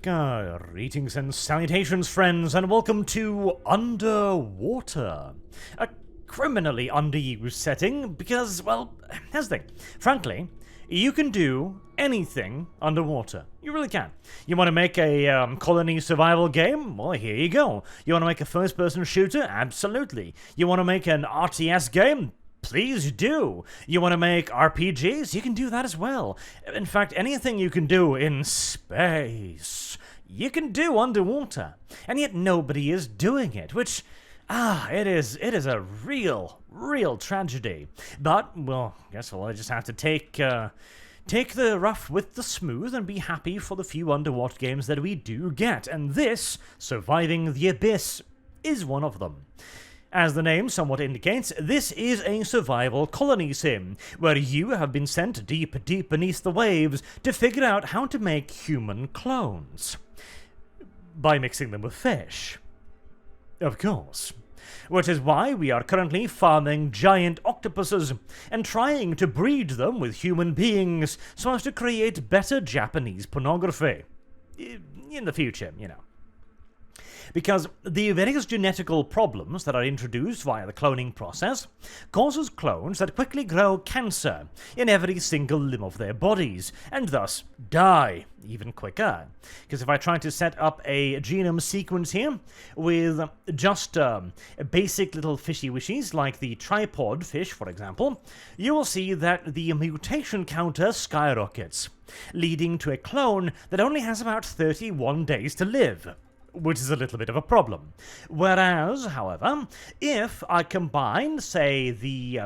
Greetings and salutations, friends, and welcome to Underwater. A criminally underused setting because, well, here's the thing. Frankly, you can do anything underwater. You really can. You want to make a colony survival game? Well, here you go. You want to make a first-person shooter? Absolutely. You want to make an RTS game? Please do. You want to make RPGs? You can do that as well. In fact, anything you can do in space, you can do underwater. And yet nobody is doing it, which, it is a real tragedy. But, well, guess I just have to take the rough with the smooth and be happy for the few underwater games that we do get. And this, Surviving the Abyss, is one of them. As the name somewhat indicates, this is a survival colony sim, where you have been sent deep beneath the waves to figure out how to make human clones. By mixing them with fish. Of course. Which is why we are currently farming giant octopuses and trying to breed them with human beings so as to create better Japanese pornography. In the future, you know. Because the various genetical problems that are introduced via the cloning process causes clones that quickly grow cancer in every single limb of their bodies, and thus die even quicker. Because if I try to set up a genome sequence here with just basic little fishy wishies like the tripod fish, for example, you will see that the mutation counter skyrockets, leading to a clone that only has about 31 days to live. Which is a little bit of a problem. Whereas, however, if I combine, say, the,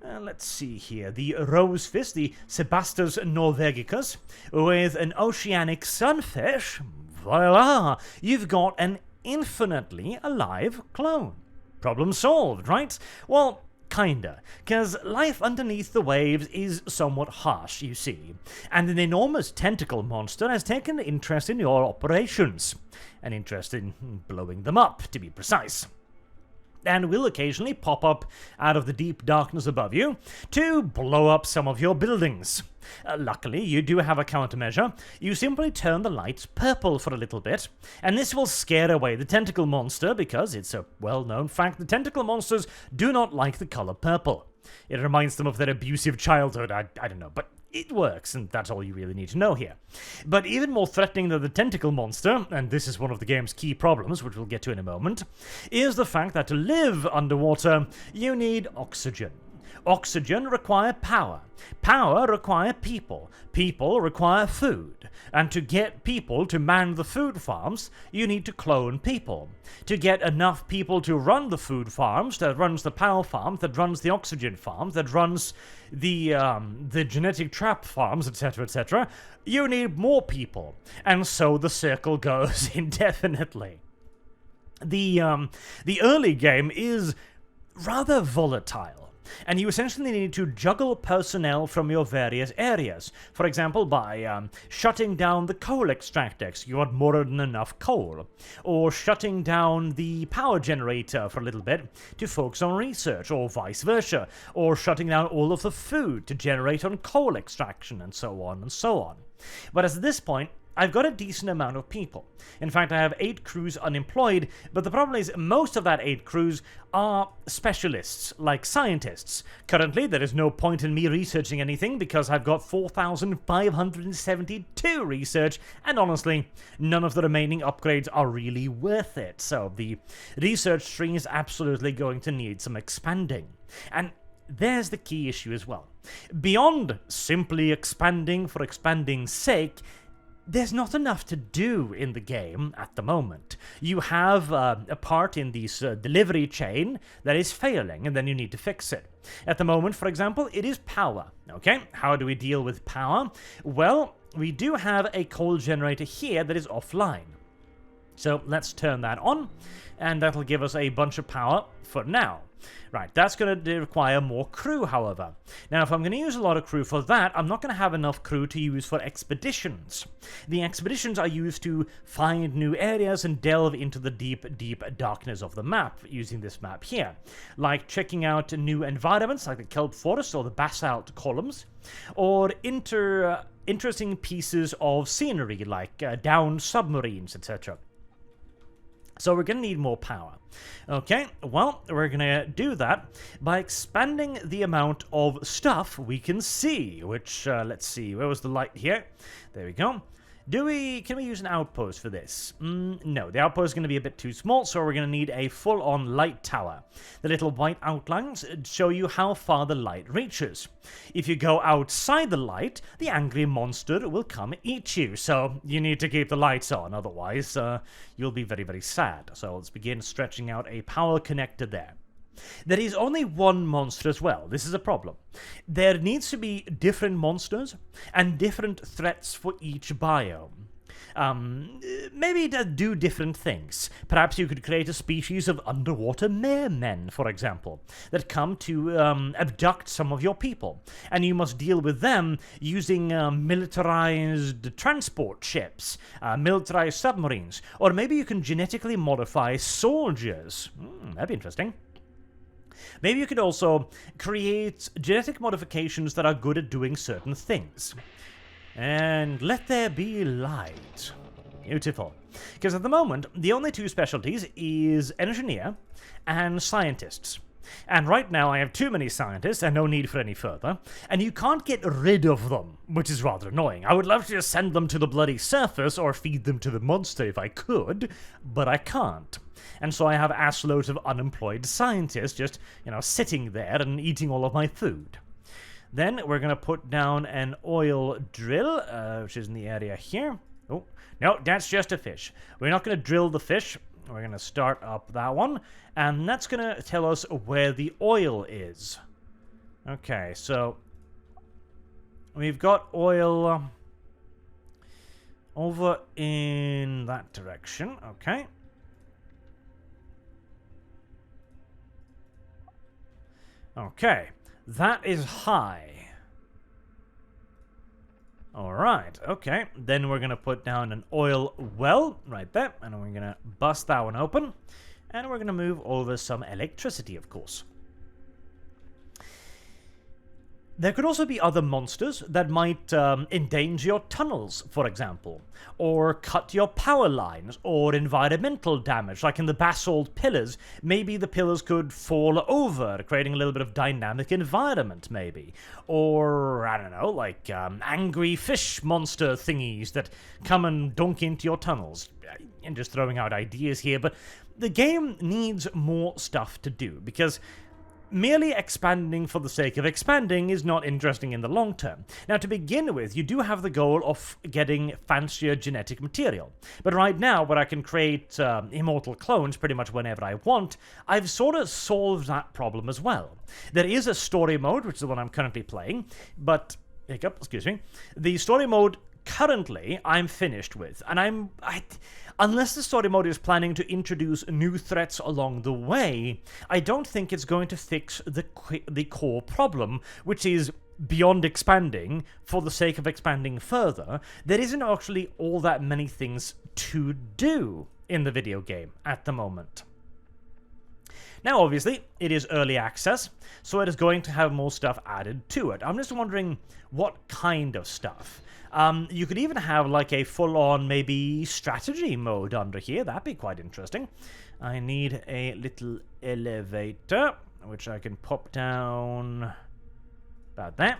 let's see here, the rosefish, the Sebastus norvegicus, with an oceanic sunfish, voila, you've got an infinitely alive clone. Problem solved, right? Well, kinda, because life underneath the waves is somewhat harsh, you see, and an enormous tentacle monster has taken an interest in your operations, an interest in blowing them up, to be precise, and will occasionally pop up out of the deep darkness above you to blow up some of your buildings. Luckily, you do have a countermeasure. You simply turn the lights purple for a little bit, and this will scare away the tentacle monster because it's a well-known fact that tentacle monsters do not like the color purple. It reminds them of their abusive childhood, I don't know, but it works, and that's all you really need to know here. But even more threatening than the tentacle monster, and this is one of the game's key problems, which we'll get to in a moment, is the fact that to live underwater, you need oxygen. Oxygen require power. Power require people. People require food. And to get people to man the food farms, you need to clone people. To get enough people to run the food farms, that runs the power farm, that runs the oxygen farm, that runs the genetic trap farms, etc., you need more people. And so the circle goes indefinitely. The early game is rather volatile. And you essentially need to juggle personnel from your various areas. For example, by shutting down the coal extractor, so you got more than enough coal. Or shutting down the power generator for a little bit to focus on research, or vice versa. Or shutting down all of the food to generate on coal extraction, and so on and so on. But at this point, I've got a decent amount of people. In fact, I have 8 crews unemployed, but the problem is most of that 8 crews are specialists, like scientists. Currently, there is no point in me researching anything because I've got 4,572 research, and honestly, none of the remaining upgrades are really worth it. So the research tree is absolutely going to need some expanding. And there's the key issue as well. Beyond simply expanding for expanding's sake, there's not enough to do in the game at the moment. You have a part in this delivery chain that is failing, and then you need to fix it. At the moment, for example, it is power. Okay, how do we deal with power? Well, we do have a coal generator here that is offline. So let's turn that on, and that'll give us a bunch of power for now. Right, that's going to require more crew, however. Now, if I'm going to use a lot of crew for that, I'm not going to have enough crew to use for expeditions. The expeditions are used to find new areas and delve into the deep darkness of the map, using this map here. Like checking out new environments, like the kelp forest or the basalt columns, or interesting pieces of scenery, like downed submarines, etc. So we're going to need more power. Okay, well, we're going to do that by expanding the amount of stuff we can see, which, let's see, where was the light here? There we go. Can we use an outpost for this? No, the outpost is going to be a bit too small, so we're going to need a full-on light tower. The little white outlines show you how far the light reaches. If you go outside the light, the angry monster will come eat you, so you need to keep the lights on, otherwise you'll be very, very sad. So let's begin stretching out a power connector there. There is only one monster as well. This is a problem. There needs to be different monsters and different threats for each biome. Maybe to do different things. Perhaps you could create a species of underwater mermen, for example, that come to abduct some of your people, and you must deal with them using militarized transport ships, militarized submarines, or maybe you can genetically modify soldiers. That'd be interesting. Maybe you could also create genetic modifications that are good at doing certain things. And let there be light. Beautiful. Because at the moment, the only two specialties is engineer and scientists. And right now I have too many scientists and no need for any further, and you can't get rid of them, which is rather annoying. I would love to just send them to the bloody surface or feed them to the monster if I could, but I can't. And so I have assloads of unemployed scientists just, sitting there and eating all of my food. Then we're going to put down an oil drill, which is in the area here. Oh, no, that's just a fish. We're not going to drill the fish. We're going to start up that one, and that's going to tell us where the oil is. Okay, so we've got oil over in that direction. Okay. Okay, that is high. Alright, okay. Then we're going to put down an oil well right there, and we're going to bust that one open. And we're going to move over some electricity, of course. There could also be other monsters that might endanger your tunnels, for example, or cut your power lines, or environmental damage, like in the basalt pillars. Maybe the pillars could fall over, creating a little bit of dynamic environment, maybe. Or, I don't know, like angry fish monster thingies that come and dunk into your tunnels. I'm just throwing out ideas here, but the game needs more stuff to do, because merely expanding for the sake of expanding is not interesting in the long term. Now, to begin with, you do have the goal of getting fancier genetic material. But right now, where I can create immortal clones pretty much whenever I want, I've sort of solved that problem as well. There is a story mode, which is the one I'm currently playing, but... excuse me. The story mode currently I'm finished with, and unless the story mode is planning to introduce new threats along the way, I don't think it's going to fix the core problem, which is beyond expanding for the sake of expanding further. There isn't actually all that many things to do in the video game at the moment. Now, obviously, it is early access, so it is going to have more stuff added to it. I'm just wondering what kind of stuff. You could even have like a full-on maybe strategy mode under here. That'd be quite interesting. I need a little elevator, which I can pop down about that.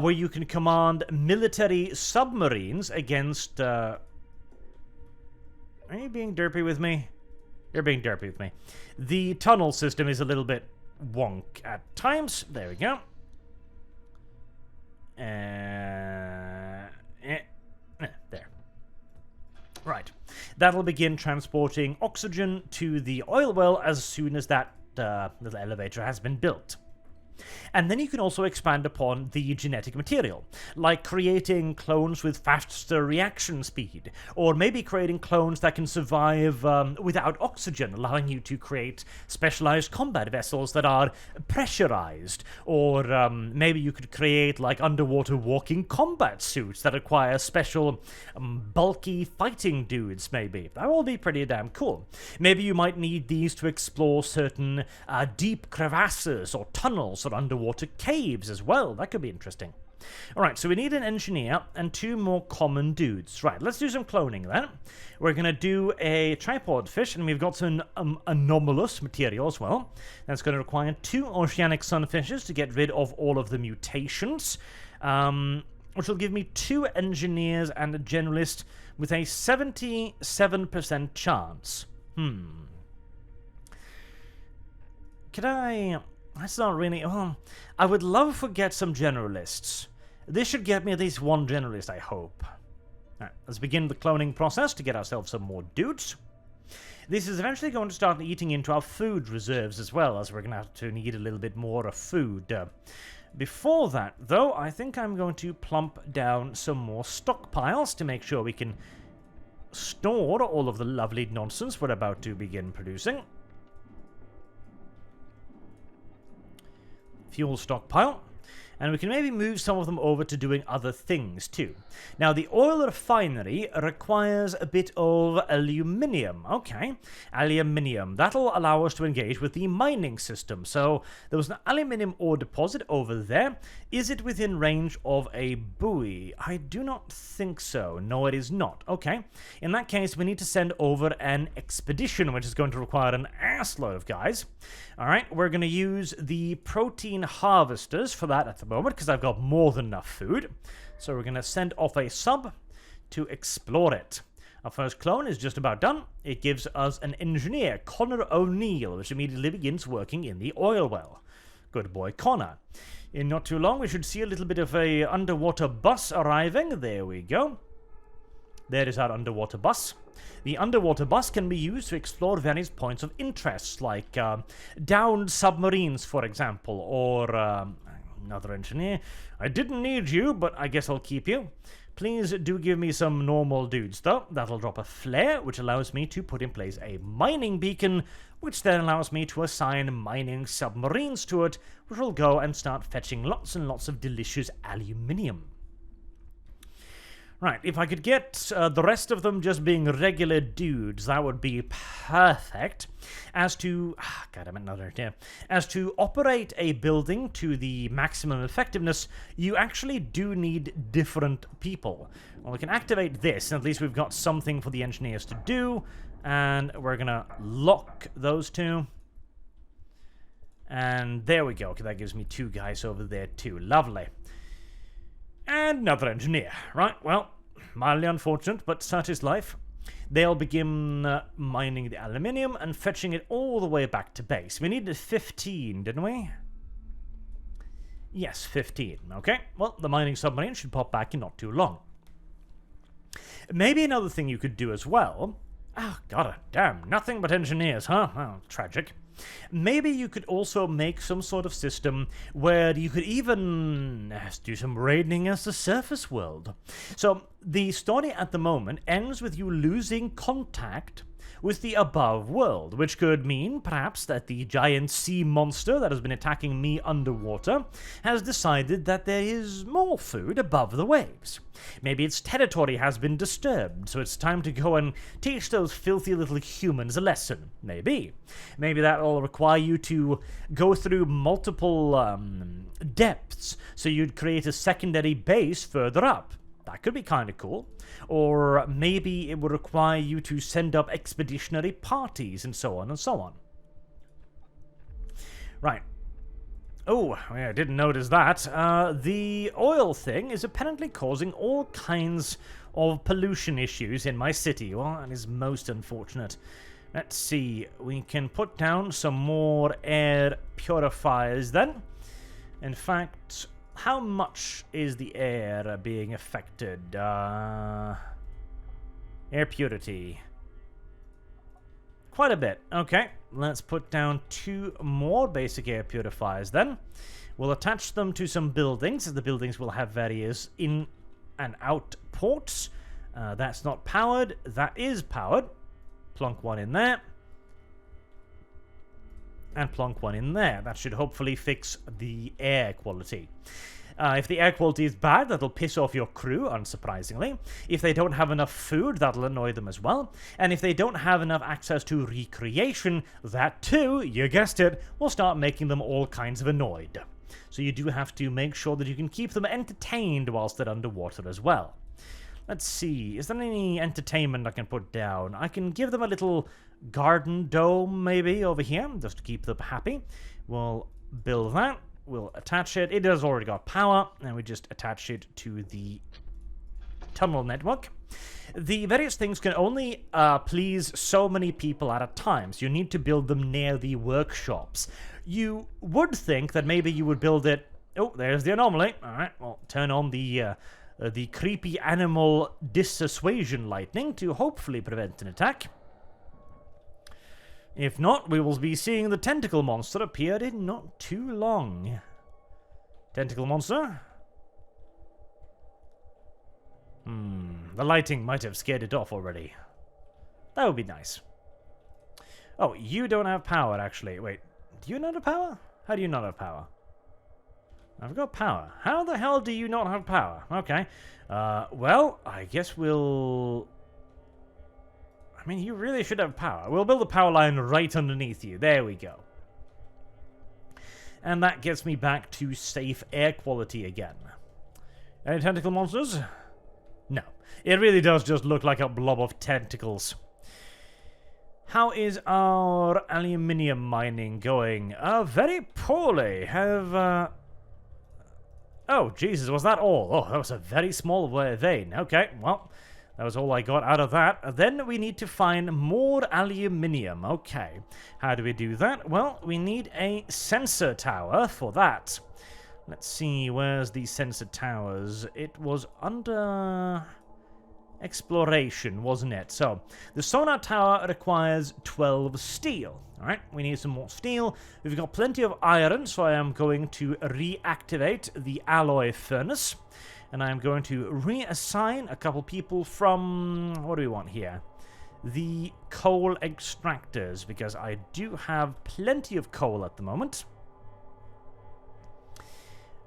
Where you can command military submarines against... Are you being derpy with me? You're being derpy with me. The tunnel system is a little bit wonk at times. There we go. There. Right. That'll begin transporting oxygen to the oil well as soon as that little elevator has been built. And then you can also expand upon the genetic material, like creating clones with faster reaction speed, or maybe creating clones that can survive without oxygen, allowing you to create specialized combat vessels that are pressurized, or maybe you could create like underwater walking combat suits that require special bulky fighting dudes, maybe. That will be pretty damn cool. Maybe you might need these to explore certain deep crevasses or tunnels or underwater caves as well. That could be interesting. Alright, so we need an engineer and 2 more common dudes. Right, let's do some cloning then. We're going to do a tripod fish, and we've got some anomalous material as well. That's going to require 2 oceanic sunfishes to get rid of all of the mutations, which will give me 2 engineers and a generalist with a 77% chance. Could I... That's not really... Well, I would love to get some generalists. This should get me at least 1 generalist, I hope. Alright, let's begin the cloning process to get ourselves some more dudes. This is eventually going to start eating into our food reserves as well, as we're going to have to need a little bit more of food. Before that, though, I think I'm going to plump down some more stockpiles to make sure we can store all of the lovely nonsense we're about to begin producing. Fuel stockpile. And we can maybe move some of them over to doing other things too. Now, the oil refinery requires a bit of aluminium. Okay, aluminium. That'll allow us to engage with the mining system. So, there was an aluminium ore deposit over there. Is it within range of a buoy? I do not think so. No, it is not. Okay, in that case, we need to send over an expedition, which is going to require an assload of guys. Alright, we're going to use the protein harvesters for that at the moment, because I've got more than enough food. So we're going to send off a sub to explore it. Our first clone is just about done. It gives us an engineer, Connor O'Neill, which immediately begins working in the oil well. Good boy, Connor. In not too long, we should see a little bit of a underwater bus arriving. There we go. There is our underwater bus. The underwater bus can be used to explore various points of interest, like downed submarines, for example, or another engineer. I didn't need you, but I guess I'll keep you. Please do give me some normal dudes, though. That'll drop a flare, which allows me to put in place a mining beacon, which then allows me to assign mining submarines to it, which will go and start fetching lots and lots of delicious aluminium. Right, if I could get the rest of them just being regular dudes, that would be perfect. As to... God, I'm another idea. As to operate a building to the maximum effectiveness, you actually do need different people. Well, we can activate this, and at least we've got something for the engineers to do. And we're gonna lock those 2. And there we go. Okay, that gives me 2 guys over there too. Lovely. And another engineer. Right, well, mildly unfortunate, but such is life. They'll begin mining the aluminium and fetching it all the way back to base. We needed 15, didn't we? Yes, 15. Okay, well, the mining submarine should pop back in not too long. Maybe another thing you could do as well... Oh, god damn, nothing but engineers, huh? Oh, tragic. Maybe you could also make some sort of system where you could even do some raiding as the surface world. So, the story at the moment ends with you losing contact with the above world, which could mean, perhaps, that the giant sea monster that has been attacking me underwater has decided that there is more food above the waves. Maybe its territory has been disturbed, so it's time to go and teach those filthy little humans a lesson. Maybe. Maybe that'll require you to go through multiple depths, so you'd create a secondary base further up. That could be kind of cool. Or maybe it would require you to send up expeditionary parties and so on and so on. Right. Oh, I didn't notice that. The oil thing is apparently causing all kinds of pollution issues in my city. Well, that is most unfortunate. Let's see. We can put down some more air purifiers then. In fact... How much is the air being affected? Air purity. Quite a bit. Okay, let's put down 2 more basic air purifiers then. We'll attach them to some buildings. The buildings will have various in and out ports. That's not powered. That is powered. Plunk one in there. And plonk one in there. That should hopefully fix the air quality. If the air quality is bad, that'll piss off your crew, unsurprisingly. If they don't have enough food, that'll annoy them as well. And if they don't have enough access to recreation, that too, you guessed it, will start making them all kinds of annoyed. So you do have to make sure that you can keep them entertained whilst they're underwater as well. Let's see, is there any entertainment I can put down? I can give them a little garden dome, maybe, over here, just to keep them happy. We'll build that. We'll attach it. It has already got power, and we just attach it to the tunnel network. The various things can only please so many people at a time, so you need to build them near the workshops. You would think that maybe you would build it... Oh, there's the anomaly. Alright, well, turn on the creepy animal dissuasion lightning to hopefully prevent an attack. If not, we will be seeing the tentacle monster appear in not too long. Tentacle monster? The lighting might have scared it off already. That would be nice. Oh, you don't have power, actually. Wait, do you not have power? How do you not have power? I've got power. How the hell do you not have power? Okay. Well, I guess we'll... I mean, you really should have power. We'll build a power line right underneath you. There we go. And that gets me back to safe air quality again. Any tentacle monsters? No. It really does just look like a blob of tentacles. How is our aluminium mining going? Very poorly. Have, Oh, Jesus, was that all? Oh, that was a very small vein. Okay, well, that was all I got out of that. Then we need to find more aluminium. Okay, how do we do that? Well, we need a sensor tower for that. Let's see, where's the sensor towers? It was under exploration, wasn't it? So, the sonar tower requires 12 steel. Alright, we need some more steel. We've got plenty of iron, so I am going to reactivate the alloy furnace. And I am going to reassign a couple people from... What do we want here? The coal extractors, because I do have plenty of coal at the moment.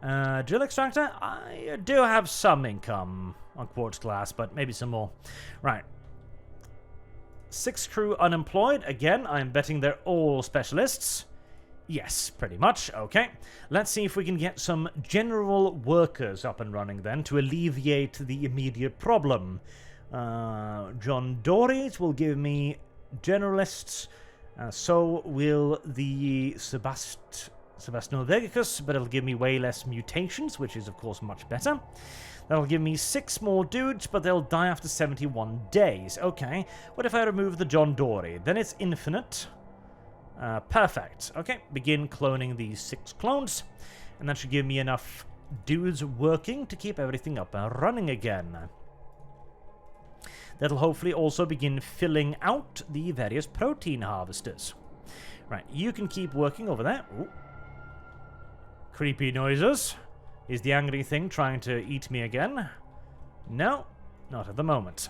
Drill extractor? I do have some income on quartz glass, but maybe some more. Right. 6 crew unemployed. Again, I'm betting they're all specialists. Yes, pretty much. Okay. Let's see if we can get some general workers up and running then to alleviate the immediate problem. John Dories will give me generalists. So will the Sebastnovegicus, but it'll give me way less mutations, which is of course much better. That'll give me 6 more dudes, but they'll die after 71 days. Okay, what if I remove the John Dory? Then it's infinite. Perfect. Okay, begin cloning these 6 clones, and that should give me enough dudes working to keep everything up and running again. That'll hopefully also begin filling out the various protein harvesters. Right, you can keep working over there. Ooh. Creepy noises. Is the angry thing trying to eat me again? No, not at the moment.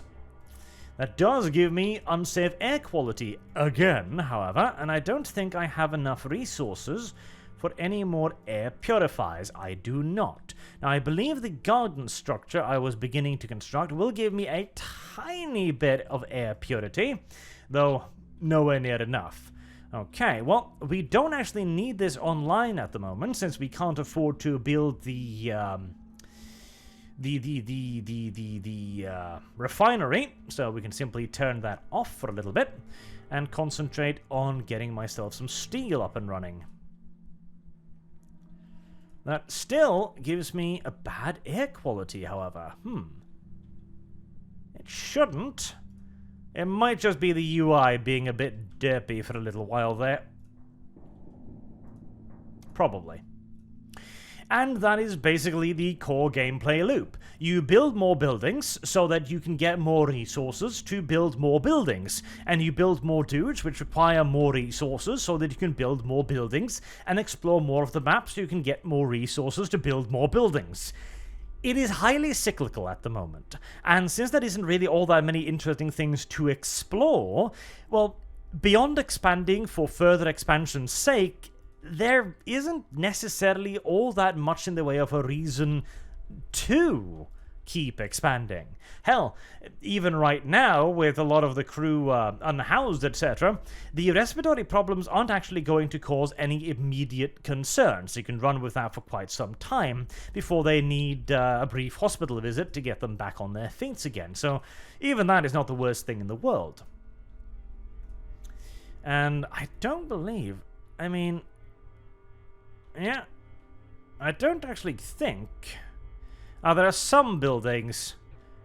That does give me unsafe air quality again, however, and I don't think I have enough resources for any more air purifiers. I do not. Now, I believe the garden structure I was beginning to construct will give me a tiny bit of air purity, though nowhere near enough. Okay, well, we don't actually need this online at the moment, since we can't afford to build the refinery, so we can simply turn that off for a little bit and concentrate on getting myself some steel up and running. That still gives me a bad air quality, however. It shouldn't. It might just be the UI being a bit derpy for a little while there. Probably. And that is basically the core gameplay loop. You build more buildings so that you can get more resources to build more buildings. And you build more dudes which require more resources so that you can build more buildings and explore more of the map so you can get more resources to build more buildings. It is highly cyclical at the moment, and since there isn't really all that many interesting things to explore, well, beyond expanding for further expansion's sake, there isn't necessarily all that much in the way of a reason to keep expanding. Hell, even right now, with a lot of the crew unhoused, etc., the respiratory problems aren't actually going to cause any immediate concern, so you can run with that for quite some time before they need a brief hospital visit to get them back on their feet again. So even that is not the worst thing in the world. And I don't believe... I mean... yeah... I don't actually think... there are some buildings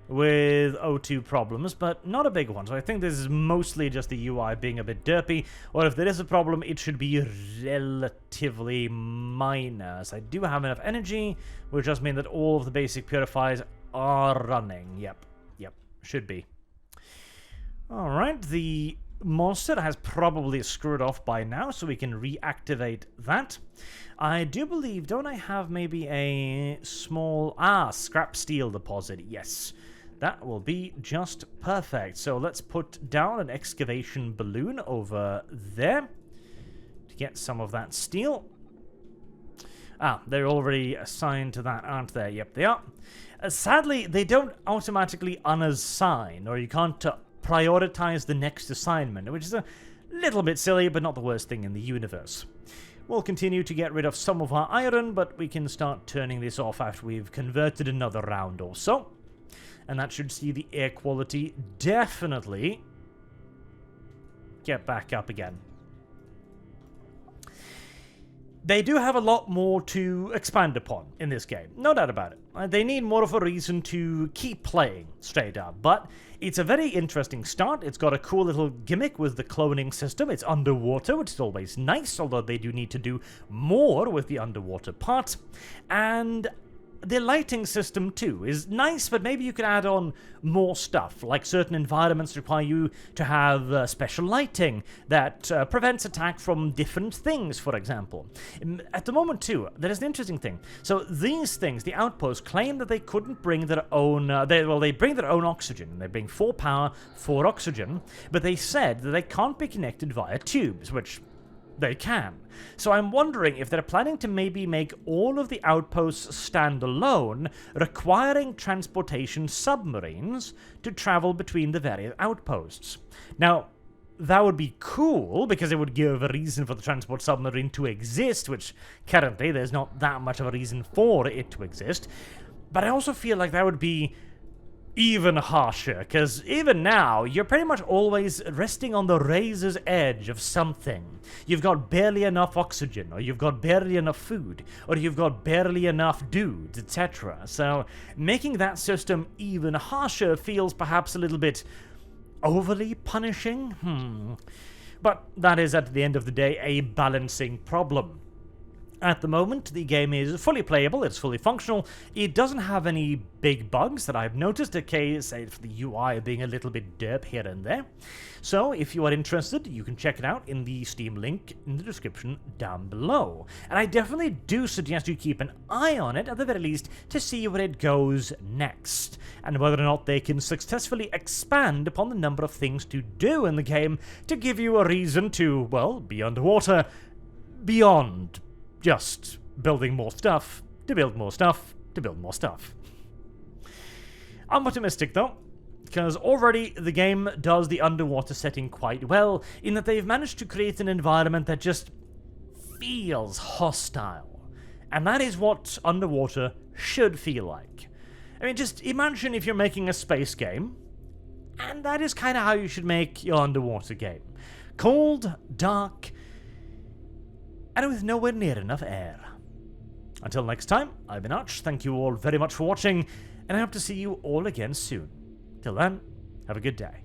with O2 problems, but not a big one. So I think this is mostly just the UI being a bit derpy, or if there is a problem, it should be relatively minor. So I do have enough energy, which does mean that all of the basic purifiers are running. Yep, should be. Alright, the monster has probably screwed off by now, so we can reactivate that. I do believe, don't I have maybe a small... scrap steel deposit, yes. That will be just perfect. So let's put down an excavation balloon over there to get some of that steel. They're already assigned to that, aren't they? Yep, they are. Sadly, they don't automatically unassign, or you can't prioritize the next assignment, which is a little bit silly, but not the worst thing in the universe. We'll continue to get rid of some of our iron, but we can start turning this off after we've converted another round or so. And that should see the air quality definitely get back up again. They do have a lot more to expand upon in this game, no doubt about it. They need more of a reason to keep playing, straight up, but it's a very interesting start. It's got a cool little gimmick with the cloning system. It's underwater, which is always nice, although they do need to do more with the underwater part. And the lighting system, too, is nice, but maybe you could add on more stuff, like certain environments require you to have special lighting that prevents attack from different things, for example. At the moment, too, there is an interesting thing. So these things, the outposts, claim that they couldn't bring their own... they bring their own oxygen. They bring 4 power, 4 oxygen, but they said that they can't be connected via tubes, which... they can. So I'm wondering if they're planning to maybe make all of the outposts stand alone, requiring transportation submarines to travel between the various outposts. Now, that would be cool, because it would give a reason for the transport submarine to exist, which currently there's not that much of a reason for it to exist. But I also feel like that would be even harsher, because even now, you're pretty much always resting on the razor's edge of something. You've got barely enough oxygen, or you've got barely enough food, or you've got barely enough dudes, etc. So, making that system even harsher feels perhaps a little bit overly punishing? But that is, at the end of the day, a balancing problem. At the moment, the game is fully playable, it's fully functional, it doesn't have any big bugs that I've noticed, okay, say for the UI being a little bit derp here and there. So, if you are interested, you can check it out in the Steam link in the description down below. And I definitely do suggest you keep an eye on it, at the very least, to see where it goes next, and whether or not they can successfully expand upon the number of things to do in the game to give you a reason to, well, be underwater, beyond just building more stuff, to build more stuff, to build more stuff. I'm optimistic though, because already the game does the underwater setting quite well, in that they've managed to create an environment that just feels hostile. And that is what underwater should feel like. I mean, just imagine if you're making a space game, and that is kind of how you should make your underwater game. Cold, dark, and with nowhere near enough air. Until next time, I've been Arch, thank you all very much for watching, and I hope to see you all again soon. Till then, have a good day.